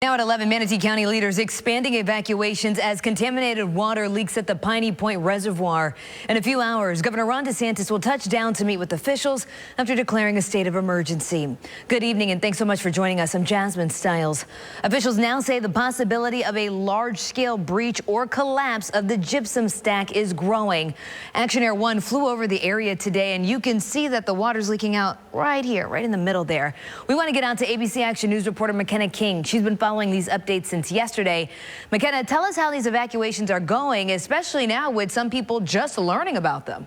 Now at 11, Manatee County leaders expanding evacuations as contaminated water leaks at the Piney Point reservoir. In a few hours, Governor Ron DeSantis will touch down to meet with officials after declaring a state of emergency. Good evening and thanks so much for joining us. I'm Jasmine Stiles. Officials now say the possibility of a large-scale breach or collapse of the gypsum stack is growing. Action Air 1 flew over the area today and you can see that the water's leaking out right here, right in the middle there. We want to get out to ABC Action News reporter McKenna King. She's been following these updates since yesterday. McKenna, tell us how these evacuations are going, especially now with some people just learning about them.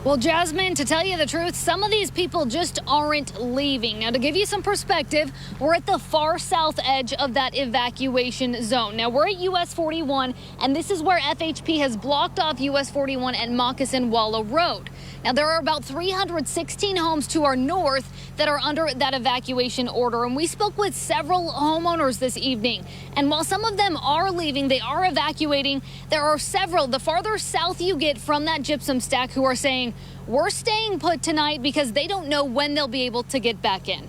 Well, Jasmine, to tell you the truth, some of these people just aren't leaving. Now, to give you some perspective, we're at the far south edge of that evacuation zone. Now, we're at US 41, and this is where FHP has blocked off US 41 and Moccasin Wallow Road. Now, there are about 316 homes to our north that are under that evacuation order, and we spoke with several homeowners this evening. And while some of them are leaving, they are evacuating, there are several, the farther south you get from that gypsum stack, who are saying, we're staying put tonight because they don't know when they'll be able to get back in.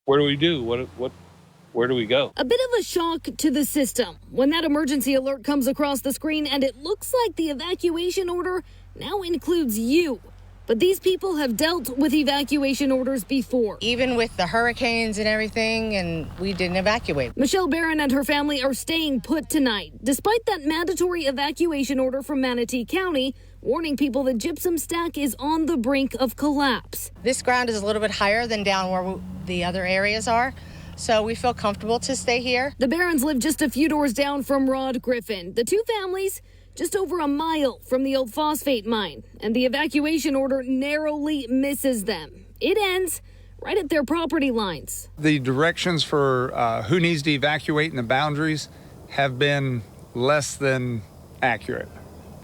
What do we do? Where do we go? A bit of a shock to the system when that emergency alert comes across the screen and it looks like the evacuation order now includes you. But these people have dealt with evacuation orders before. Even with the hurricanes and everything, and we didn't evacuate. Michelle Barron and her family are staying put tonight, despite that mandatory evacuation order from Manatee County, warning people the gypsum stack is on the brink of collapse. This ground is a little bit higher than down where the other areas are, so we feel comfortable to stay here. The Barrons live just a few doors down from Rod Griffin. The two families just over a mile from the old phosphate mine, and the evacuation order narrowly misses them. It ends right at their property lines. The directions for who needs to evacuate and the boundaries have been less than accurate.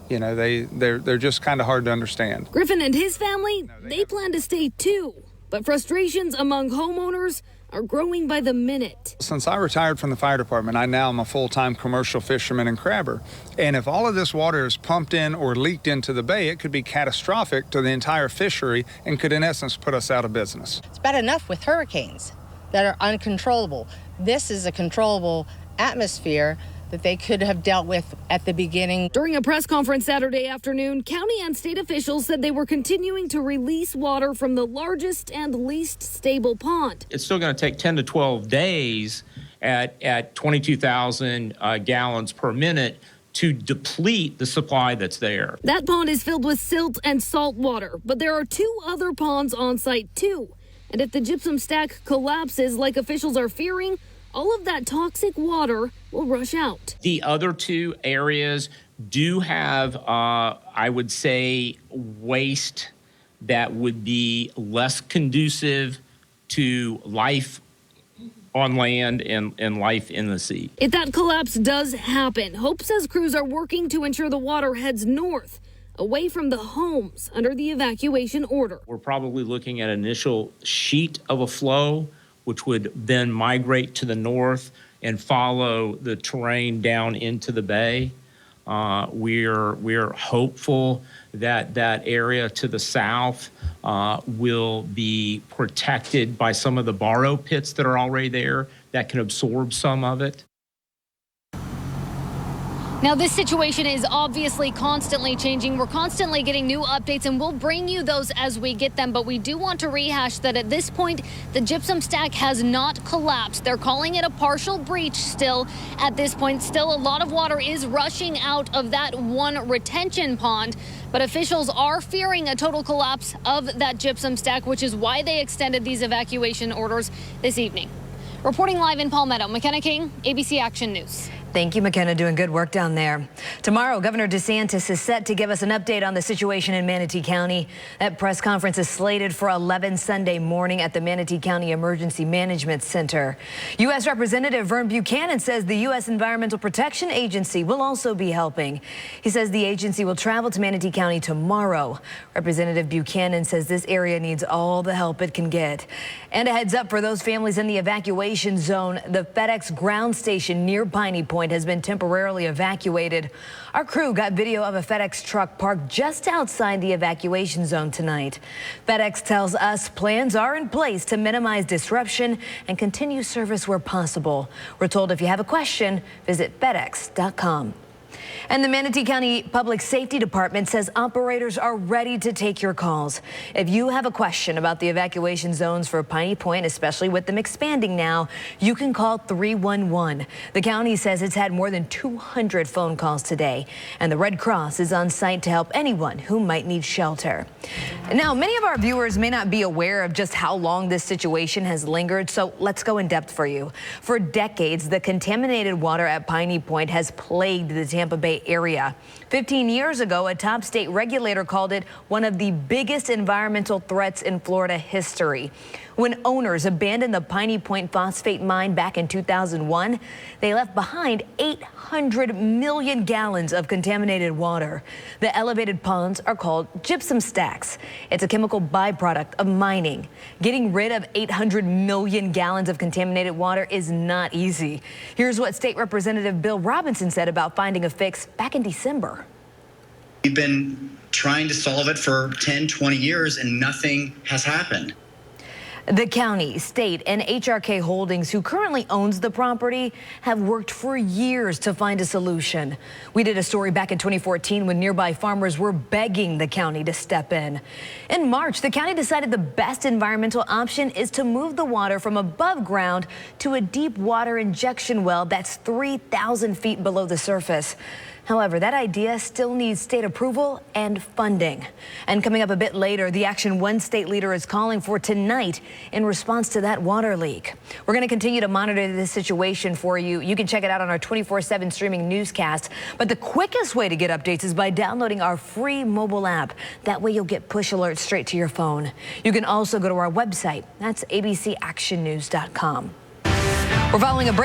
You know, they're just kind of hard to understand. Griffin and his family, they plan to stay too, but frustrations among homeowners are growing by the minute. Since I retired from the fire department, I now am a full-time commercial fisherman and crabber. And if all of this water is pumped in or leaked into the bay, it could be catastrophic to the entire fishery and could in essence put us out of business. It's bad enough with hurricanes that are uncontrollable. This is a controllable atmosphere that they could have dealt with at the beginning. During a press conference Saturday afternoon, county and state officials said they were continuing to release water from the largest and least stable pond. It's still going to take 10 to 12 days at 22,000 gallons per minute to deplete the supply that's there. That pond is filled with silt and salt water, but there are two other ponds on site too. And if the gypsum stack collapses like officials are fearing, all of that toxic water will rush out. The other two areas do have, I would say, waste that would be less conducive to life on land and life in the sea. If that collapse does happen, Hope says crews are working to ensure the water heads north, away from the homes under the evacuation order. We're probably looking at an initial sheet of a flow, which would then migrate to the north and follow the terrain down into the bay. We're hopeful that that area to the south will be protected by some of the borrow pits that are already there that can absorb some of it. Now, this situation is obviously constantly changing. We're constantly getting new updates, and we'll bring you those as we get them. But we do want to rehash that at this point, the gypsum stack has not collapsed. They're calling it a partial breach still at this point. Still, a lot of water is rushing out of that one retention pond. But officials are fearing a total collapse of that gypsum stack, which is why they extended these evacuation orders this evening. Reporting live in Palmetto, McKenna King, ABC Action News. Thank you, McKenna. Doing good work down there. Tomorrow, Governor DeSantis is set to give us an update on the situation in Manatee County. That press conference is slated for 11 Sunday morning at the Manatee County Emergency Management Center. U.S. Representative Vern Buchanan says the U.S. Environmental Protection Agency will also be helping. He says the agency will travel to Manatee County tomorrow. Representative Buchanan says this area needs all the help it can get. And a heads up for those families in the evacuation zone, the FedEx ground station near Piney Point Point has been temporarily evacuated. Our crew got video of a FedEx truck parked just outside the evacuation zone tonight. FedEx tells us plans are in place to minimize disruption and continue service where possible. We're told if you have a question, visit FedEx.com. And the Manatee County Public Safety Department says operators are ready to take your calls. If you have a question about the evacuation zones for Piney Point, especially with them expanding now, you can call 311. The county says it's had more than 200 phone calls today, and the Red Cross is on site to help anyone who might need shelter. Now, many of our viewers may not be aware of just how long this situation has lingered, so let's go in depth for you. For decades, the contaminated water at Piney Point has plagued the Tampa Bay area. 15 years ago, a top state regulator called it one of the biggest environmental threats in Florida history. When owners abandoned the Piney Point phosphate mine back in 2001, they left behind 800 million gallons of contaminated water. The elevated ponds are called gypsum stacks. It's a chemical byproduct of mining. Getting rid of 800 million gallons of contaminated water is not easy. Here's what State Representative Bill Robinson said about finding a fix back in December. We've been trying to solve it for 10, 20 years and nothing has happened. The county, state, and HRK Holdings, who currently owns the property, have worked for years to find a solution. We did a story back in 2014 when nearby farmers were begging the county to step in. In March, the county decided the best environmental option is to move the water from above ground to a deep water injection well that's 3,000 feet below the surface. However, that idea still needs state approval and funding. And coming up a bit later, the action one state leader is calling for tonight in response to that water leak. We're going to continue to monitor this situation for you. You can check it out on our 24/7 streaming newscast. But the quickest way to get updates is by downloading our free mobile app. That way you'll get push alerts straight to your phone. You can also go to our website. That's abcactionnews.com. We're following a breaking